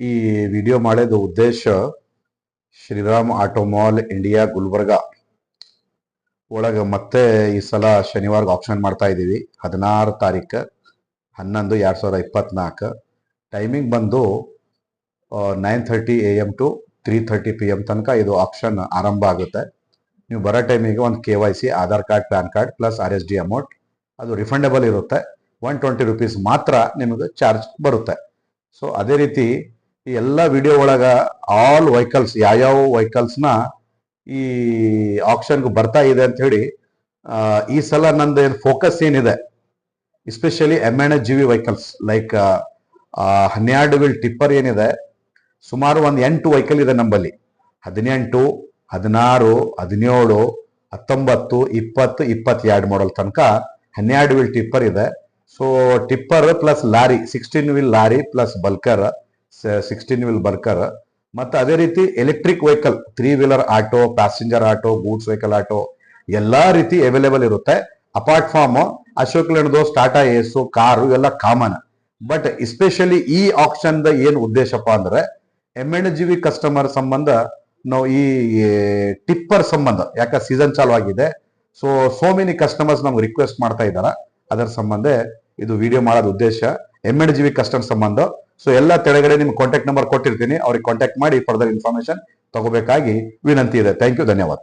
ಈ ವಿಡಿಯೋ ಮಾಡೋದು ಉದ್ದೇಶ ಶ್ರೀರಾಮ್ ಆಟೋಮಾಲ್ ಇಂಡಿಯಾ ಗುಲ್ಬರ್ಗ ಒಳಗೆ ಮತ್ತೆ ಈ ಸಲ ಶನಿವಾರ ಆಪ್ಷನ್ ಮಾಡ್ತಾ ಇದ್ದೀವಿ 16 ತಾರೀಕು 11/2024. ಟೈಮಿಂಗ್ ಬಂದು 9:30 AM ಟು 3:30 PM ತನಕ ಇದು ಆಪ್ಷನ್ ಆರಂಭ ಆಗುತ್ತೆ. ನೀವು ಬರೋ ಟೈಮಿಗೆ ಒಂದು KYC, Aadhaar card, PAN card plus RSD amount, ಅದು ರಿಫಂಡೇಬಲ್ ಇರುತ್ತೆ. 120 ರೂಪೀಸ್ ಮಾತ್ರ ನಿಮಗೆ ಚಾರ್ಜ್ ಬರುತ್ತೆ. ಸೊ ಅದೇ ರೀತಿ ಈ ಎಲ್ಲ ವಿಡಿಯೋ ಒಳಗ ಆಲ್ ವೆಹಿಕಲ್ಸ್ ಯಾವ್ಯಾವ ವೆಹಿಕಲ್ಸ್ನ ಈ ಆಪ್ಷನ್ಗೆ ಬರ್ತಾ ಇದೆ ಅಂತ ಹೇಳಿ ಈ ಸಲ ನಂದು ಫೋಕಸ್ ಏನಿದೆ, especially MNGV vehicles like 12 wheel tipper ಏನಿದೆ, ಸುಮಾರು ಒಂದು 8 ವೆಹಿಕಲ್ ಇದೆ ನಮ್ಮಲ್ಲಿ. 18, 16, 17, 19, 20, 22 ಮಾಡಲ್ ತನಕ 12 ವೀಲ್ ಟಿಪ್ಪರ್ ಇದೆ. So tipper plus lorry 16 wheel lorry plus bulker 16 wheel bulker, ಮತ್ತು ಅದೇ ರೀತಿ electric vehicle 3 wheeler auto, passenger auto, goods vehicle auto ಎಲ್ಲಾ ರೀತಿ ಅವೈಲೇಬಲ್ ಇರುತ್ತೆ. Apart from Ashok Leyland Tata Ace car ಇವೆಲ್ಲ ಕಾಮನ್. ಬಟ್ ಎಸ್ಪೆಷಲಿ ಈ ಆಪ್ಷನ್ ಏನ್ ಉದ್ದೇಶಪ್ಪ ಅಂದ್ರೆ MNGV ಕಸ್ಟಮರ್ ಸಂಬಂಧ ನಾವು ಈ ಟಿಪ್ಪರ್ ಸಂಬಂಧ, ಯಾಕೆ ಸೀಸನ್ ಚಾಲು ಆಗಿದೆ, ಸೋ ಮೆನಿ ಕಸ್ಟಮರ್ಸ್ ನಮ್ಗೆ ರಿಕ್ವೆಸ್ಟ್ ಮಾಡ್ತಾ ಇದಾರ. ಅದರ ಸಂಬಂಧ ಇದು ವಿಡಿಯೋ ಮಾಡೋದು ಉದ್ದೇಶ MNGV ಕಸ್ಟಮರ್ ಸಂಬಂಧ. ಸೊ ಎಲ್ಲ ತೆಳಗಡೆ ನಿಮ್ಗೆ ಕಾಂಟ್ಯಾಕ್ಟ್ ನಂಬರ್ ಕೊಟ್ಟಿರ್ತೀನಿ, ಅವ್ರಿಗೆ ಕಾಂಟ್ಯಾಕ್ಟ್ ಮಾಡಿ ಫರ್ದರ್ ಇನ್ಫಾರ್ಮೇಶನ್ ತಗೋಬೇಕಾಗಿ ವಿನಂತಿ ಇದೆ. ಥ್ಯಾಂಕ್ ಯು, ಧನ್ಯವಾದ.